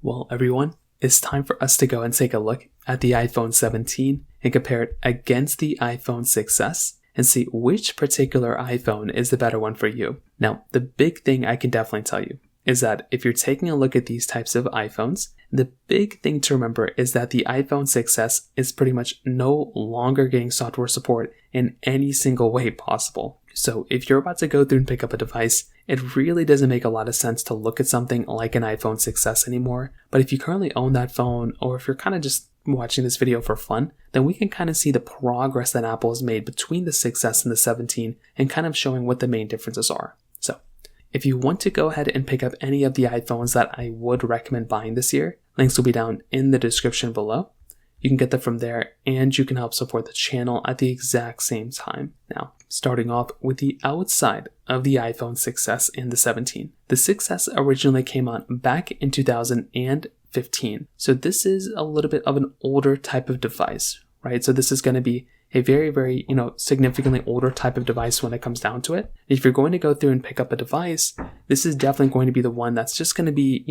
Well, everyone, it's time for us to go and take a look at the iPhone 17 and compare it against the iPhone 6s and see which particular iPhone is the better one for you. Now, the big thing I can definitely tell you is that if you're taking a look at these types of iPhones, the big thing to remember is that the iPhone 6s is pretty much no longer getting software support in any single way possible. So if you're about to go through and pick up a device, it really doesn't make a lot of sense to look at something like an iPhone 6s anymore. But if you currently own that phone, or if you're kind of just watching this video for fun, then we can kind of see the progress that Apple has made between the 6s and the 17 and kind of showing what the main differences are. So if you want to go ahead and pick up any of the iPhones that I would recommend buying this year, links will be down in the description below. You can get them from there, and you can help support the channel at the exact same time. Now, starting off with the outside of the iPhone 6s and the 17. The 6s originally came out back in 2015. So this is a little bit of an older type of device, right? So this is going to be a very, significantly older type of device when it comes down to it. If you're going to go through and pick up a device, this is definitely going to be the one that's just going to be,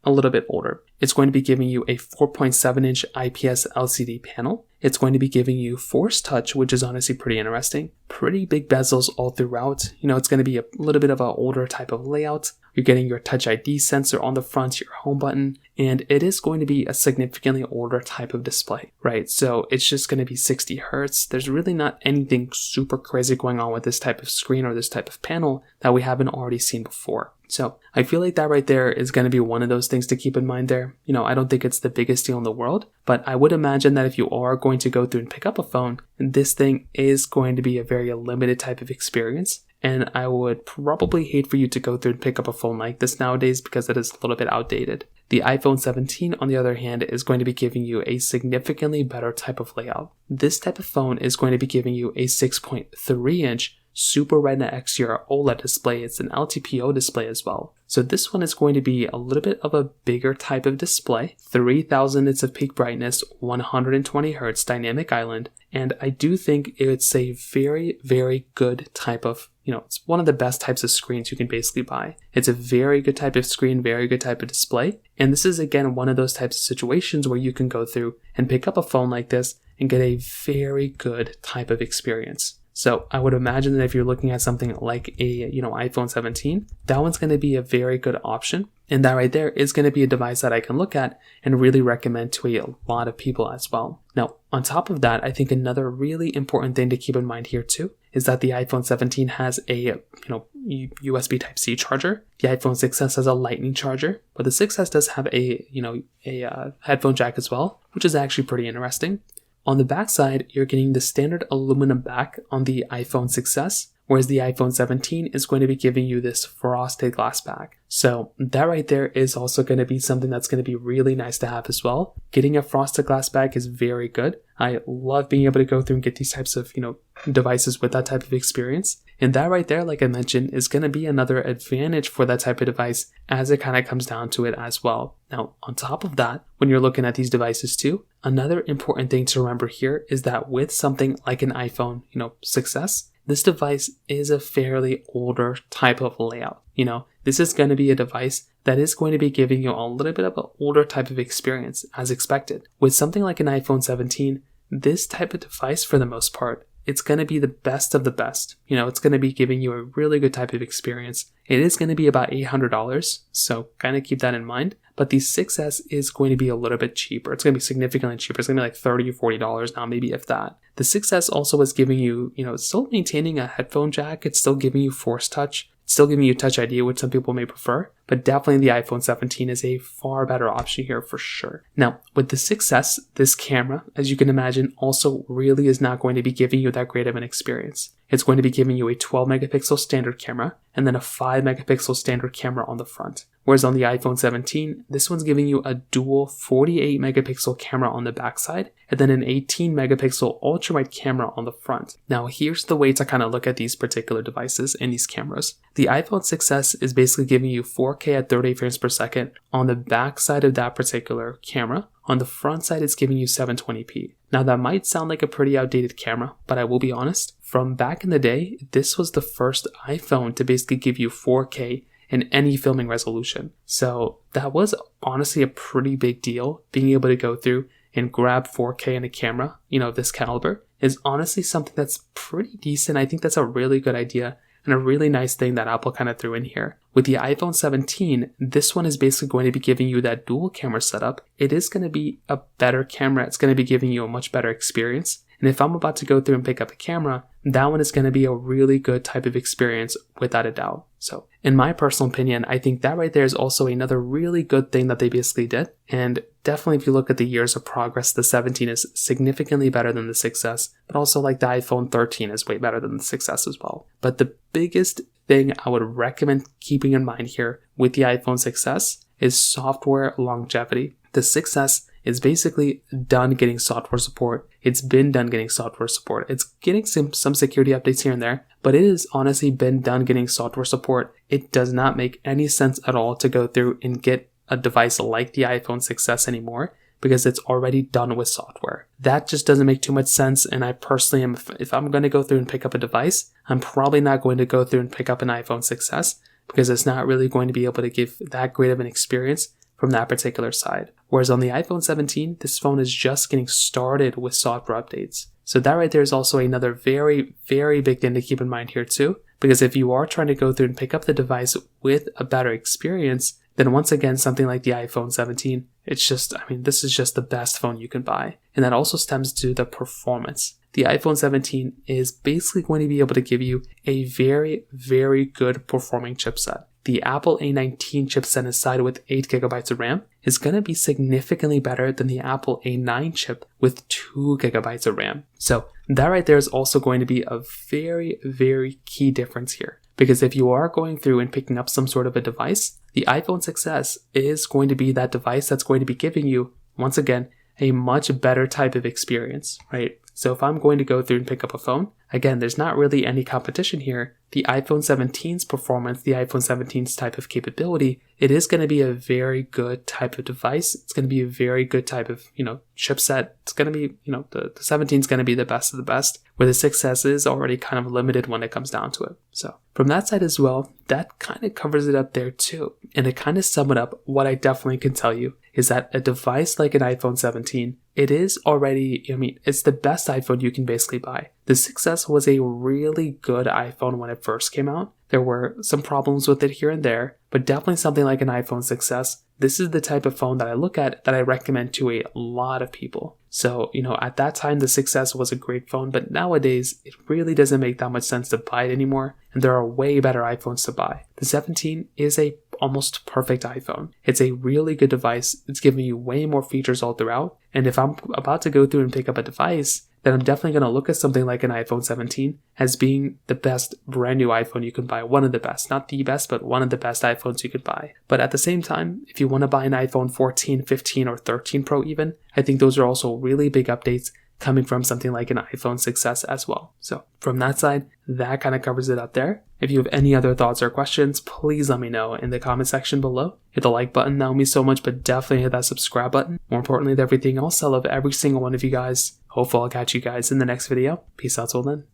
a little bit older. It's going to be giving you a 4.7-inch IPS LCD panel. It's going to be giving you Force Touch, which is honestly pretty interesting. Pretty big bezels all throughout. It's going to be a little bit of an older type of layout. You're getting your Touch ID sensor on the front, your home button, and it is going to be a significantly older type of display, right? So it's just going to be 60 Hertz. There's really not anything super crazy going on with this type of screen or this type of panel that we haven't already seen before. So I feel like that right there is going to be one of those things to keep in mind there. I don't think it's the biggest deal in the world, but I would imagine that if you are going to go through and pick up a phone, this thing is going to be a very limited type of experience. And I would probably hate for you to go through and pick up a phone like this nowadays because it is a little bit outdated. The iPhone 17, on the other hand, is going to be giving you a significantly better type of layout. This type of phone is going to be giving you a 6.3-inch Super Retina XDR OLED display. It's an LTPO display as well. So this one is going to be a little bit of a bigger type of display, 3000 nits of peak brightness, 120 Hertz dynamic island, and I do think it's a very good type of, it's one of the best types of screens you can basically buy. It's a very good type of screen, very good type of display, and this is again one of those types of situations where you can go through and pick up a phone like this and get a very good type of experience. So I would imagine that if you're looking at something like a, iPhone 17, that one's going to be a very good option. And that right there is going to be a device that I can look at and really recommend to a lot of people as well. Now, on top of that, I think another really important thing to keep in mind here too is that the iPhone 17 has a, USB Type-C charger. The iPhone 6s has a Lightning charger, but the 6s does have a headphone jack as well, which is actually pretty interesting. On the back side, you're getting the standard aluminum back on the iPhone 6s, whereas the iPhone 17 is going to be giving you this frosted glass back. So that right there is also going to be something that's going to be really nice to have as well. Getting a frosted glass back is very good. I love being able to go through and get these types of, devices with that type of experience. And that right there, like I mentioned, is going to be another advantage for that type of device as it kind of comes down to it as well. Now, on top of that, when you're looking at these devices too, another important thing to remember here is that with something like an iPhone, 6s, this device is a fairly older type of layout. This is going to be a device that is going to be giving you a little bit of an older type of experience as expected. With something like an iPhone 17, this type of device, for the most part, it's going to be the best of the best. It's going to be giving you a really good type of experience. It is going to be about $800, so kind of keep that in mind. But the 6S is going to be a little bit cheaper. It's going to be significantly cheaper. It's going to be like $30 or $40 now, maybe if that. The 6S also is giving you, it's still maintaining a headphone jack. It's still giving you Force Touch. It's still giving you Touch ID, which some people may prefer. But definitely the iPhone 17 is a far better option here for sure. Now, with the 6S, this camera, as you can imagine, also really is not going to be giving you that great of an experience. It's going to be giving you a 12 megapixel standard camera and then a 5 megapixel standard camera on the front. Whereas on the iPhone 17, this one's giving you a dual 48 megapixel camera on the backside and then an 18 megapixel ultra-wide camera on the front. Now, here's the way to kind of look at these particular devices and these cameras. The iPhone 6s is basically giving you 4K at 30 frames per second on the back side of that particular camera. On the front side, it's giving you 720p. Now, that might sound like a pretty outdated camera, but I will be honest, from back in the day, this was the first iPhone to basically give you 4K in any filming resolution. So that was honestly a pretty big deal. Being able to go through and grab 4K in a camera, of this caliber is honestly something that's pretty decent. I think that's a really good idea and a really nice thing that Apple kind of threw in here. With the iPhone 17, this one is basically going to be giving you that dual camera setup. It is going to be a better camera. It's going to be giving you a much better experience. And if I'm about to go through and pick up a camera, that one is going to be a really good type of experience without a doubt. So in my personal opinion, I think that right there is also another really good thing that they basically did. And definitely if you look at the years of progress, the 17 is significantly better than the 6S, but also like the iPhone 13 is way better than the 6S as well. But the biggest thing I would recommend keeping in mind here with the iPhone 6S is software longevity. The 6S is basically done getting software support. It's been done getting software support. It's getting some security updates here and there, but it has honestly been done getting software support. It does not make any sense at all to go through and get a device like the iPhone 6S anymore because it's already done with software. That just doesn't make too much sense, and I personally am, if I'm going to go through and pick up a device, I'm probably not going to go through and pick up an iPhone 6S because it's not really going to be able to give that great of an experience from that particular side. Whereas on the iPhone 17, this phone is just getting started with software updates. So that right there is also another very, very big thing to keep in mind here too, because if you are trying to go through and pick up the device with a better experience, then once again, something like the iPhone 17, this is just the best phone you can buy. And that also stems to the performance. The iPhone 17 is basically going to be able to give you a very, very good performing chipset. The Apple A19 chipset inside with 8GB of RAM is going to be significantly better than the Apple A9 chip with 2GB of RAM. So that right there is also going to be a very, very key difference here. Because if you are going through and picking up some sort of a device, the iPhone 6S is going to be that device that's going to be giving you, once again, a much better type of experience, right? So if I'm going to go through and pick up a phone, again, there's not really any competition here. The iPhone 17's performance, the iPhone 17's type of capability, it is going to be a very good type of device. It's going to be a very good type of, chipset. It's going to be, the 17 is going to be the best of the best, where the 6S is already kind of limited when it comes down to it. So from that side as well, that kind of covers it up there too. And to kind of sum it up, what I definitely can tell you is that a device like an iPhone 17, it is already, it's the best iPhone you can basically buy. The 6S was a really good iPhone when it first came out. There were some problems with it here and there, but definitely something like an iPhone 6S. This is the type of phone that I look at that I recommend to a lot of people. So, at that time, the 6S was a great phone, but nowadays, it really doesn't make that much sense to buy it anymore, and there are way better iPhones to buy. The 17 is a almost perfect iPhone. It's a really good device. It's giving you way more features all throughout, and if I'm about to go through and pick up a device, then I'm definitely going to look at something like an iPhone 17 as being the best brand new iPhone you can buy. One of the best, not the best, but one of the best iPhones you could buy. But at the same time, if you want to buy an iPhone 14, 15, or 13 Pro even, I think those are also really big updates coming from something like an iPhone 6S as well. So from that side, that kind of covers it up there. If you have any other thoughts or questions, please let me know in the comment section below. Hit the like button, that would mean so much, but definitely hit that subscribe button. More importantly than everything else, I love every single one of you guys. Hopefully I'll catch you guys in the next video. Peace out till then.